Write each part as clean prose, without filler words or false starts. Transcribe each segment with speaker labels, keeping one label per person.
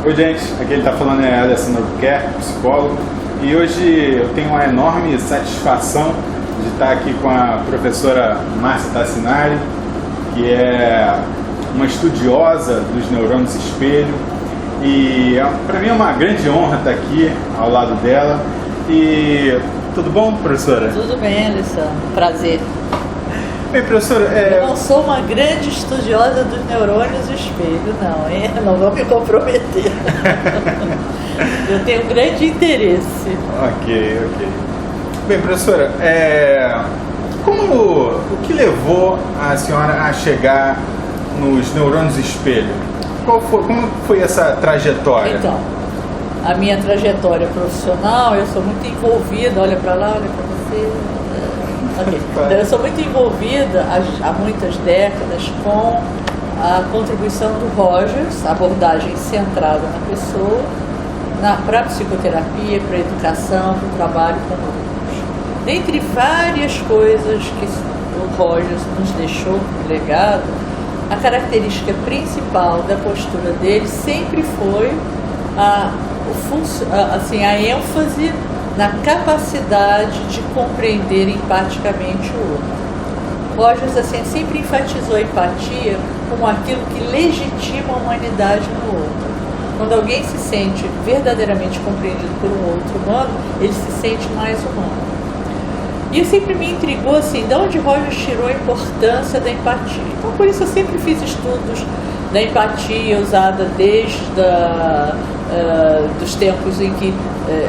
Speaker 1: Oi gente, aqui ele está falando é Alessandro Albuquerque, psicólogo, e hoje eu tenho uma enorme satisfação de estar aqui com a professora Márcia Tassinari, que é uma estudiosa dos neurônios espelho, e para mim é uma grande honra estar aqui ao lado dela. E tudo bom, professora?
Speaker 2: Tudo bem, Alessandro, prazer.
Speaker 1: Bem, professora,
Speaker 2: eu não sou uma grande estudiosa dos neurônios espelho, não, hein? Não vou me comprometer. Eu tenho grande interesse.
Speaker 1: Ok. Bem, professora, o que levou a senhora a chegar nos neurônios espelho? Como foi essa trajetória?
Speaker 2: Então, a minha trajetória profissional, eu sou muito envolvida, olha para lá, olha para você. Okay. Então, eu sou muito envolvida há muitas décadas com a contribuição do Rogers, abordagem centrada na pessoa, para a psicoterapia, para a educação, para o trabalho com grupos. Dentre várias coisas que o Rogers nos deixou como legado, a característica principal da postura dele sempre foi a ênfase na capacidade de compreender empaticamente o outro. Rogers sempre enfatizou a empatia como aquilo que legitima a humanidade no outro. Quando alguém se sente verdadeiramente compreendido por um outro humano, ele se sente mais humano. E sempre me intrigou de onde Rogers tirou a importância da empatia. Então, por isso eu sempre fiz estudos da empatia usada desde dos tempos em que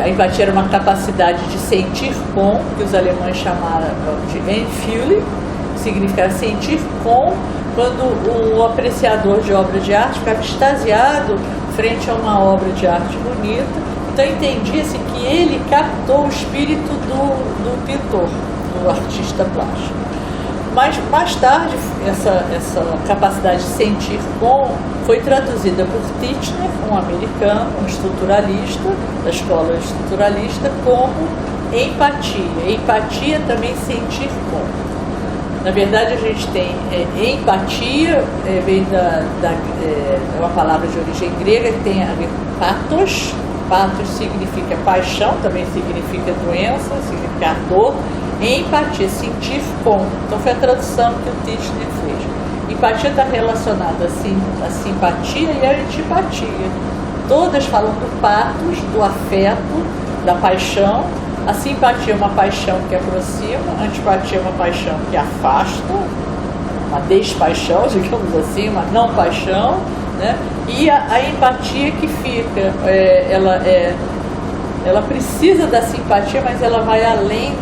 Speaker 2: a empatia era uma capacidade de sentir com, que os alemães chamaram de Einfühlung, que significa sentir com, quando o apreciador de obra de arte ficava extasiado frente a uma obra de arte bonita. Então entendia-se que ele captou o espírito do pintor, do artista plástico. Mas mais tarde, essa capacidade de sentir com foi traduzida por Titchener, um americano, um estruturalista, da escola estruturalista, como empatia. Empatia também sentir com. Na verdade, a gente tem empatia, vem é uma palavra de origem grega que tem a ver com pathos. Pathos significa paixão, também significa doença, significa dor. Empatia, sentir com. Então foi a tradução que o Titchener fez. Empatia está relacionada à simpatia e à antipatia. Todas falam do pathos, do afeto, da paixão. A simpatia é uma paixão que aproxima, a antipatia é uma paixão que afasta, uma despaixão, digamos assim, uma não paixão, né? E a empatia que fica, ela precisa da simpatia, mas ela vai além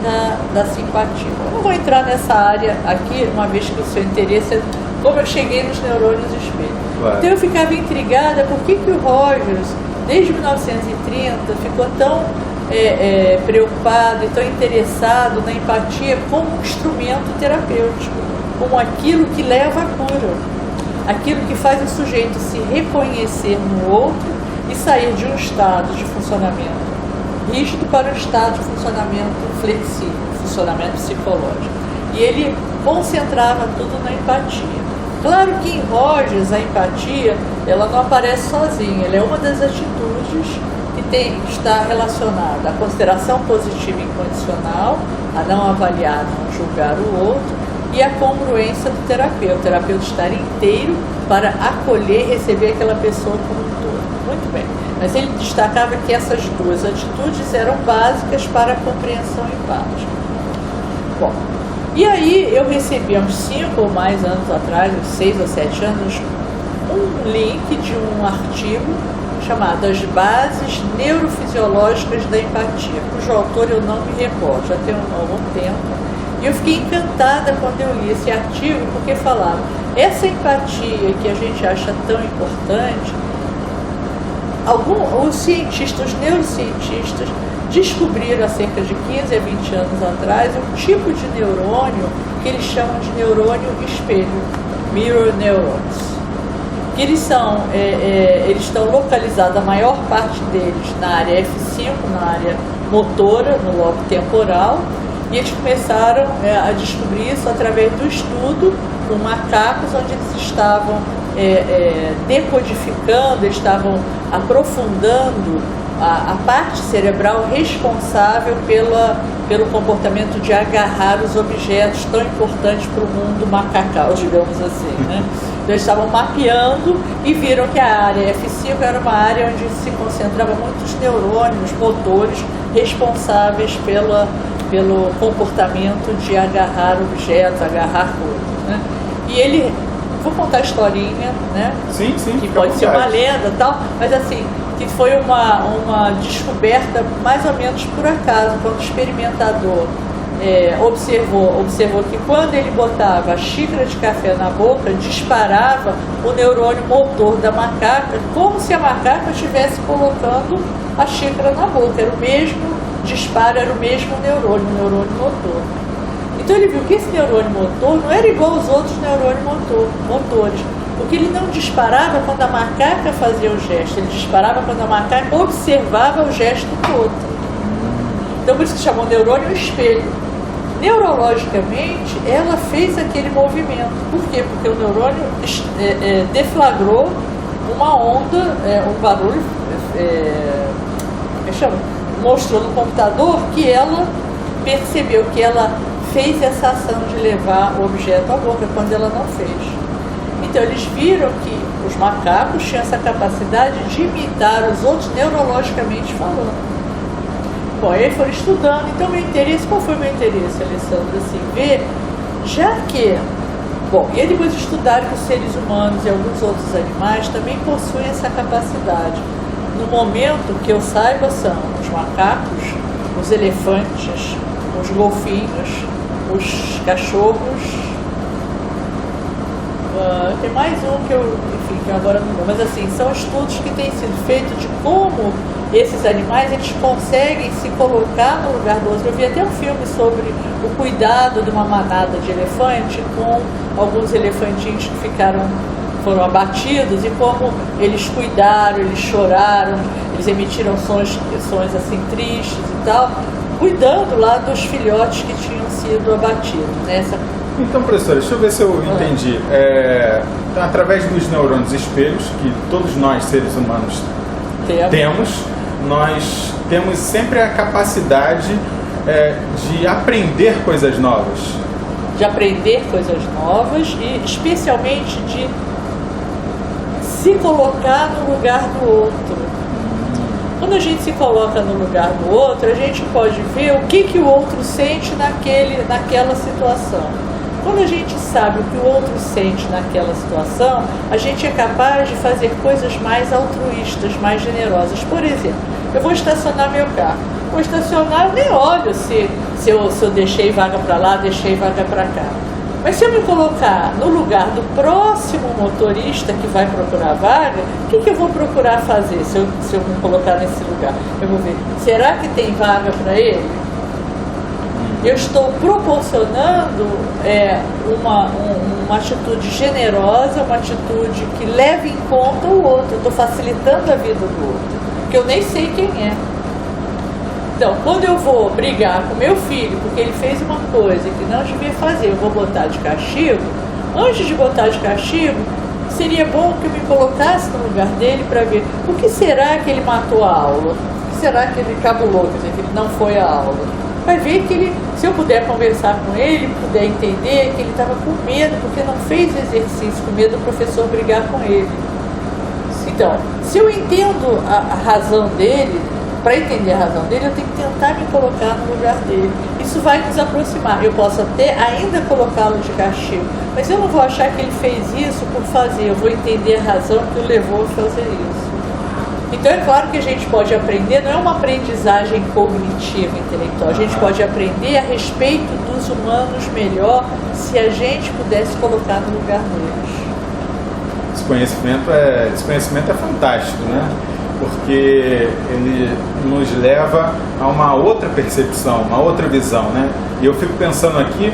Speaker 2: da simpatia. Eu não vou entrar nessa área aqui, uma vez que o seu interesse é como eu cheguei nos neurônios espelho.
Speaker 1: Claro.
Speaker 2: Então eu ficava intrigada por que o Rogers, desde 1930, ficou tão preocupado e tão interessado na empatia como um instrumento terapêutico, como aquilo que leva à cura, aquilo que faz o sujeito se reconhecer no outro e sair de um estado de funcionamento rígido para um estado de funcionamento flexível, funcionamento psicológico. E ele concentrava tudo na empatia. Claro que em Rogers a empatia ela não aparece sozinha, ela é uma das atitudes que está relacionada à consideração positiva e incondicional, a não avaliar, não julgar o outro, e a congruência do terapeuta. O terapeuta estar inteiro para acolher e receber aquela pessoa como um todo. Muito bem. Mas ele destacava que essas duas atitudes eram básicas para a compreensão empática. Bom, e aí eu recebi há uns 5 ou mais anos atrás, uns 6 ou 7 anos, um link de um artigo chamado As Bases Neurofisiológicas da Empatia, cujo autor eu não me recordo, já tem algum tempo. E eu fiquei encantada quando eu li esse artigo, porque falava, essa empatia que a gente acha tão importante, os cientistas, os neurocientistas, descobriram há cerca de 15 a 20 anos atrás um tipo de neurônio que eles chamam de neurônio espelho, mirror neurons. Que eles estão localizados, a maior parte deles, na área F5, na área motora, no lobo temporal, e eles começaram a descobrir isso através do estudo com macacos, onde eles estavam decodificando, eles estavam aprofundando a parte cerebral responsável pelo comportamento de agarrar os objetos tão importantes para o mundo macacal, digamos assim, né? Então eles estavam mapeando e viram que a área F5 era uma área onde se concentrava muitos neurônios motores responsáveis pelo comportamento de agarrar objetos, agarrar coisas, né? E ele, vou contar a historinha, né?
Speaker 1: Sim,
Speaker 2: que pode ser uma lenda e tal, mas assim, que foi uma descoberta mais ou menos por acaso, quando o experimentador observou que quando ele botava a xícara de café na boca, disparava o neurônio motor da macaca, como se a macaca estivesse colocando a xícara na boca. Era o mesmo disparo, era o mesmo neurônio, o neurônio motor. Então ele viu que esse neurônio motor não era igual aos outros neurônios motores, porque ele não disparava quando a macaca fazia o gesto, ele disparava quando a macaca observava o gesto do outro. Então por isso que chamou neurônio espelho. Neurologicamente, ela fez aquele movimento. Por quê? Porque o neurônio deflagrou uma onda, um barulho, mostrou no computador que ela percebeu que ela fez essa ação de levar o objeto à boca, quando ela não fez. Então eles viram que os macacos tinham essa capacidade de imitar os outros neurologicamente falando. Bom, aí foram estudando. Então meu interesse, qual foi o meu interesse, Alessandra? Assim, ver, já que, bom, e aí depois estudaram que os seres humanos e alguns outros animais também possuem essa capacidade. No momento que eu saiba, são os macacos, os elefantes, os golfinhos, os cachorros, tem mais um que eu agora não vou, mas assim, são estudos que têm sido feitos de como esses animais, eles conseguem se colocar no lugar do outro. Eu vi até um filme sobre o cuidado de uma manada de elefante com alguns elefantinhos que foram abatidos, e como eles cuidaram, eles choraram, eles emitiram sons assim tristes e tal, cuidando lá dos filhotes que tinham sido abatidos, né?
Speaker 1: Então, professora, deixa eu ver se eu entendi. Então, através dos neurônios espelhos, que todos nós, seres humanos, nós temos sempre a capacidade de aprender coisas novas.
Speaker 2: De aprender coisas novas e, especialmente, de se colocar no lugar do outro. Quando a gente se coloca no lugar do outro, a gente pode ver o que o outro sente naquela situação. Quando a gente sabe o que o outro sente naquela situação, a gente é capaz de fazer coisas mais altruístas, mais generosas. Por exemplo, eu vou estacionar meu carro. Vou estacionar, eu nem olho se eu deixei vaga para lá, deixei vaga para cá. Mas se eu me colocar no lugar do próximo motorista que vai procurar vaga, o que eu vou procurar fazer se eu me colocar nesse lugar? Eu vou ver, será que tem vaga para ele? Eu estou proporcionando uma atitude generosa, uma atitude que leve em conta o outro. Eu estou facilitando a vida do outro, porque eu nem sei quem é. Então, quando eu vou brigar com meu filho porque ele fez uma coisa que não devia fazer, eu vou botar de castigo. Antes de botar de castigo, seria bom que eu me colocasse no lugar dele para ver o que será que ele matou a aula, o que será que ele cabulou, quer dizer, que ele não foi à aula. Vai ver que ele, se eu puder conversar com ele, puder entender que ele estava com medo porque não fez o exercício, com medo do professor brigar com ele. Então, se eu entendo a razão dele, para entender a razão dele, eu tenho que tentar me colocar no lugar dele. Isso vai nos aproximar. Eu posso até ainda colocá-lo de castigo, mas eu não vou achar que ele fez isso por fazer. Eu vou entender a razão que o levou a fazer isso. Então é claro que a gente pode aprender, não é uma aprendizagem cognitiva, intelectual. A gente pode aprender a respeito dos humanos melhor se a gente pudesse colocar no lugar deles.
Speaker 1: Esse conhecimento é fantástico, né? Porque ele nos leva a uma outra percepção, uma outra visão, né? E eu fico pensando aqui,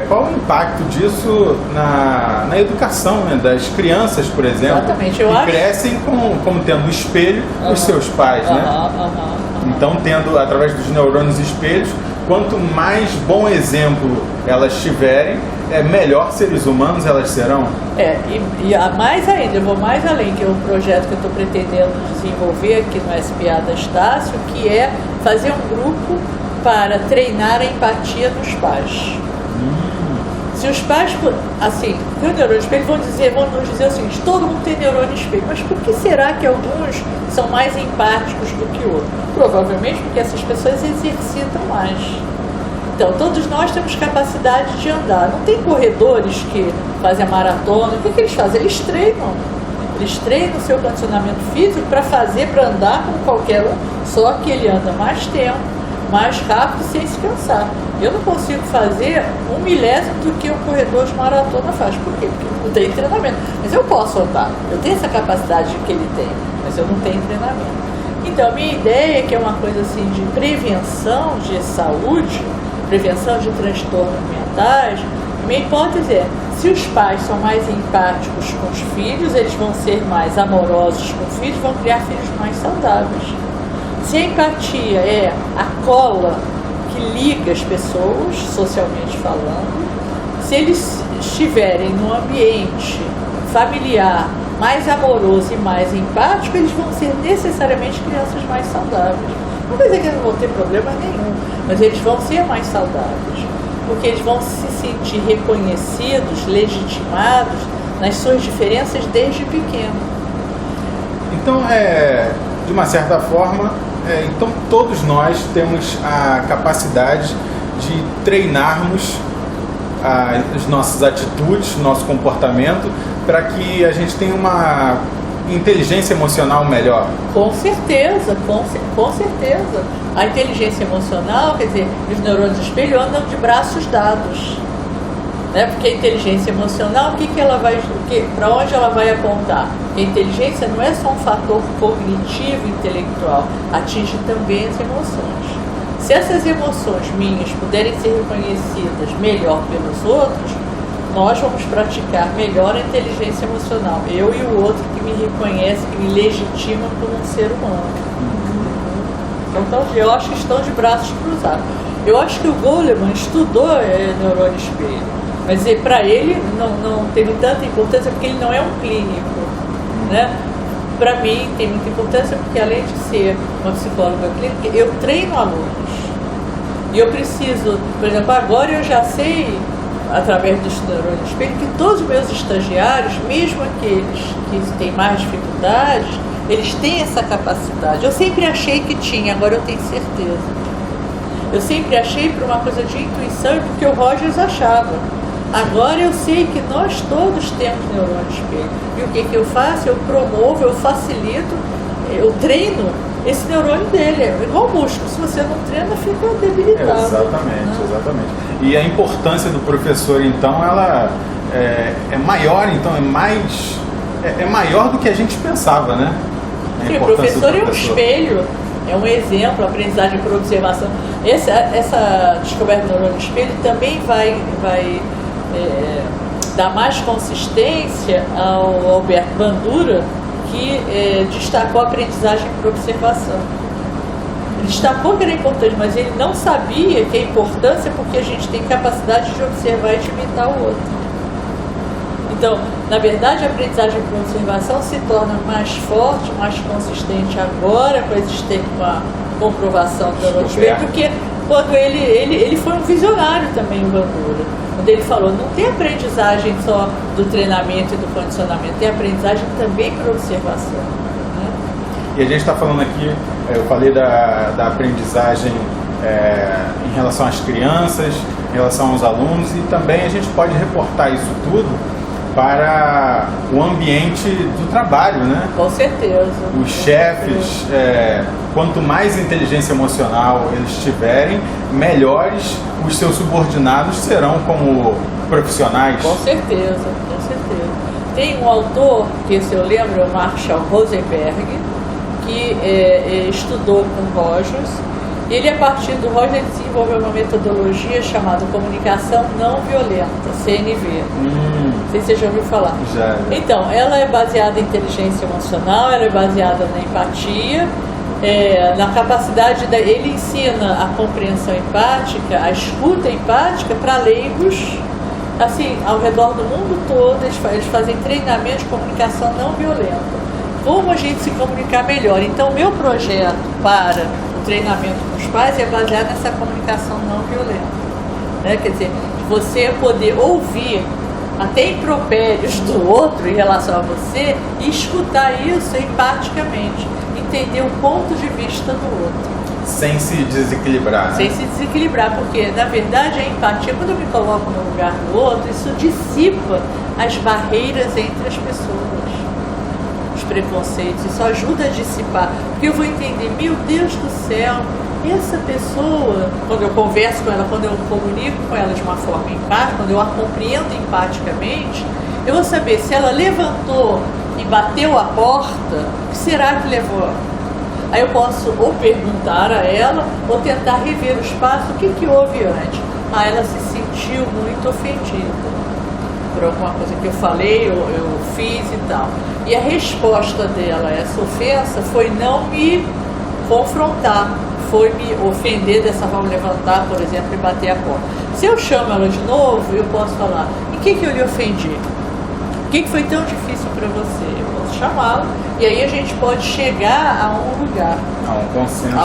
Speaker 1: qual o impacto disso na educação, né, das crianças, por exemplo,
Speaker 2: Exatamente,
Speaker 1: que crescem como tendo espelho os seus pais, né? Então, tendo, através dos neurônios espelhos, quanto mais bom exemplo elas tiverem, melhor seres humanos elas serão?
Speaker 2: Mais ainda, eu vou mais além, que é um projeto que eu estou pretendendo desenvolver aqui no SPA da Estácio, que é fazer um grupo para treinar a empatia dos pais. Se os pais, assim, o neurônio espelho vão nos dizer o seguinte: todo mundo tem neurônio espelho, mas por que será que alguns são mais empáticos do que outros? Provavelmente porque essas pessoas exercitam mais. Então, todos nós temos capacidade de andar. Não tem corredores que fazem a maratona. O que eles fazem? Eles treinam. Eles treinam o seu condicionamento físico para andar como qualquer um, só que ele anda mais tempo, mais rápido, sem se cansar. Eu não consigo fazer 1/1000 do que um corredor de maratona faz. Por quê? Porque não tem treinamento. Mas eu posso andar. Eu tenho essa capacidade que ele tem, mas eu não tenho treinamento. Então, a minha ideia é que é uma coisa assim de prevenção de saúde, prevenção de transtornos mentais. Minha hipótese é: se os pais são mais empáticos com os filhos, eles vão ser mais amorosos com os filhos, vão criar filhos mais saudáveis. Se a empatia é a cola que liga as pessoas, socialmente falando, se eles estiverem num ambiente familiar mais amoroso e mais empático, eles vão ser necessariamente crianças mais saudáveis. Não quer dizer que eles não vão ter problema nenhum, mas eles vão ser mais saudáveis, porque eles vão se sentir reconhecidos, legitimados nas suas diferenças desde pequeno.
Speaker 1: Então, de uma certa forma, então todos nós temos a capacidade de treinarmos as nossas atitudes, nosso comportamento, para que a gente tenha uma inteligência emocional melhor.
Speaker 2: Com certeza, com certeza. A inteligência emocional, quer dizer, os neurônios espelho andam de braços dados, né? Porque a inteligência emocional, para onde ela vai apontar? Porque a inteligência não é só um fator cognitivo, intelectual, atinge também as emoções. Se essas emoções minhas puderem ser reconhecidas melhor pelos outros, nós vamos praticar melhor a inteligência emocional. Eu e o outro que me reconhece, que me legitima como um ser humano. Então, eu acho que estão de braços cruzados. Eu acho que o Goleman estudou neurônio espelho, mas para ele não teve tanta importância porque ele não é um clínico, né? Para mim tem muita importância porque, além de ser uma psicóloga clínica, eu treino alunos. E eu preciso, por exemplo, agora eu já sei, através do neurônio espelho, que todos os meus estagiários, mesmo aqueles que têm mais dificuldades, eles têm essa capacidade. Eu sempre achei que tinha, agora eu tenho certeza. Eu sempre achei por uma coisa de intuição e porque o Rogers achava. Agora eu sei que nós todos temos neurônio espelho. E o que eu faço? Eu promovo, eu facilito, eu treino esse neurônio dele. É igual músculo, se você não treina, fica debilitado.
Speaker 1: Exatamente. E a importância do professor, então, ela é maior, então é maior do que a gente pensava, né?
Speaker 2: Sim, o professor é um espelho, é um exemplo, aprendizagem por observação. Essa descoberta do neurônio espelho também vai dar mais consistência ao Alberto Bandura, que destacou a aprendizagem por observação. Ele destacou que era importante, mas ele não sabia que a importância é porque a gente tem capacidade de observar e de imitar o outro. Então, na verdade, a aprendizagem por observação se torna mais forte, mais consistente agora, com a comprovação do neurônio espelho, porque quando ele foi um visionário também, o Bandura. Quando ele falou, não tem aprendizagem só do treinamento e do condicionamento, tem aprendizagem também por observação. Né?
Speaker 1: E a gente está falando aqui, eu falei da aprendizagem em relação às crianças, em relação aos alunos, e também a gente pode reportar isso tudo para o ambiente do trabalho, né?
Speaker 2: Com certeza.
Speaker 1: Os chefes, quanto mais inteligência emocional eles tiverem, melhores os seus subordinados serão como profissionais.
Speaker 2: Com certeza. Tem um autor, que esse eu lembro, é o Marshall Rosenberg, que estudou com Rogers. Ele, a partir do Rogers, desenvolveu uma metodologia chamada Comunicação Não Violenta, CNV. Não sei se você já ouviu falar.
Speaker 1: Já.
Speaker 2: Então, ela é baseada em inteligência emocional, ela é baseada na empatia, na capacidade ele ensina a compreensão empática, a escuta empática para leigos assim, ao redor do mundo todo, eles fazem treinamento de comunicação não violenta. Como a gente se comunicar melhor. Então, o meu projeto para o treinamento com os pais é baseado nessa comunicação não violenta. Né? Quer dizer, você poder ouvir até impropérios do outro em relação a você e escutar isso empaticamente, entender o ponto de vista do outro.
Speaker 1: Sem se desequilibrar, né?
Speaker 2: Sem se desequilibrar, porque na verdade a empatia, quando eu me coloco no lugar do outro, isso dissipa as barreiras entre as pessoas, os preconceitos, isso ajuda a dissipar, porque eu vou entender, meu Deus do céu, essa pessoa, quando eu converso com ela, quando eu comunico com ela de uma forma empática, quando eu a compreendo empaticamente, eu vou saber se ela levantou e bateu a porta, o que será que levou? Aí eu posso ou perguntar a ela, ou tentar rever os passos, o que houve antes. Ah, ela se sentiu muito ofendida por alguma coisa que eu falei, eu fiz e tal. E a resposta dela a essa ofensa foi não me confrontar, foi me ofender dessa forma, levantar, por exemplo, e bater a porta. Se eu chamo ela de novo, eu posso falar, em que eu lhe ofendi? O que foi tão difícil para você? Eu posso chamá-la e aí a gente pode chegar a um lugar.
Speaker 1: A um consenso.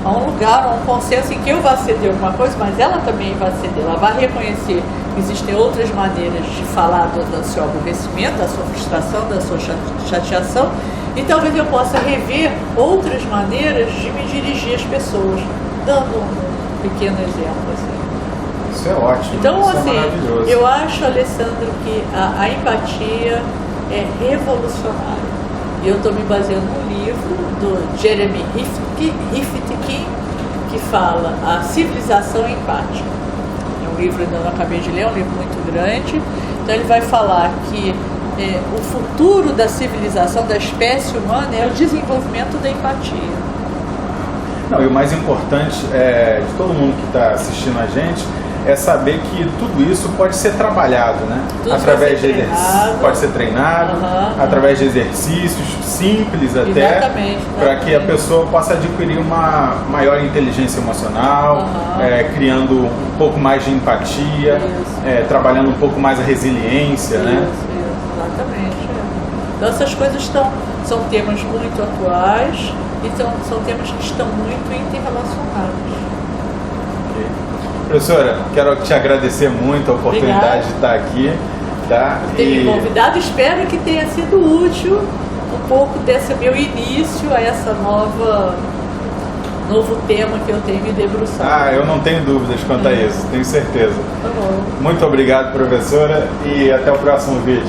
Speaker 2: A um lugar, a um consenso em que eu vá ceder alguma coisa, mas ela também vai ceder. Ela vai reconhecer que existem outras maneiras de falar do seu aborrecimento, da sua frustração, da sua chateação. E talvez eu possa rever outras maneiras de me dirigir às pessoas, dando um pequeno exemplo assim.
Speaker 1: Isso é ótimo,
Speaker 2: então,
Speaker 1: isso
Speaker 2: assim,
Speaker 1: é maravilhoso.
Speaker 2: Eu acho, Alessandro, que a empatia é revolucionária. E eu estou me baseando num livro do Jeremy Rifkin, que fala A Civilização Empática. É um livro que eu não acabei de ler, é um livro muito grande. Então ele vai falar que o futuro da civilização, da espécie humana, é o desenvolvimento da empatia.
Speaker 1: Não, e o mais importante de todo mundo que está assistindo a gente é saber que tudo isso pode ser trabalhado, né? Através de exercícios, pode ser treinado, através de exercícios simples até, para que a pessoa possa adquirir uma maior inteligência emocional, criando um pouco mais de empatia, trabalhando um pouco mais a resiliência, né?
Speaker 2: Exatamente. Então essas coisas são temas muito atuais e são temas que estão muito interrelacionados.
Speaker 1: Okay. Professora, quero te agradecer muito a oportunidade de estar aqui. Tá?
Speaker 2: Ter me convidado, espero que tenha sido útil um pouco desse meu início a essa novo tema que eu tenho me debruçado.
Speaker 1: Eu não tenho dúvidas quanto a isso, tenho certeza.
Speaker 2: Tá bom.
Speaker 1: Muito obrigado, professora, e até o próximo vídeo.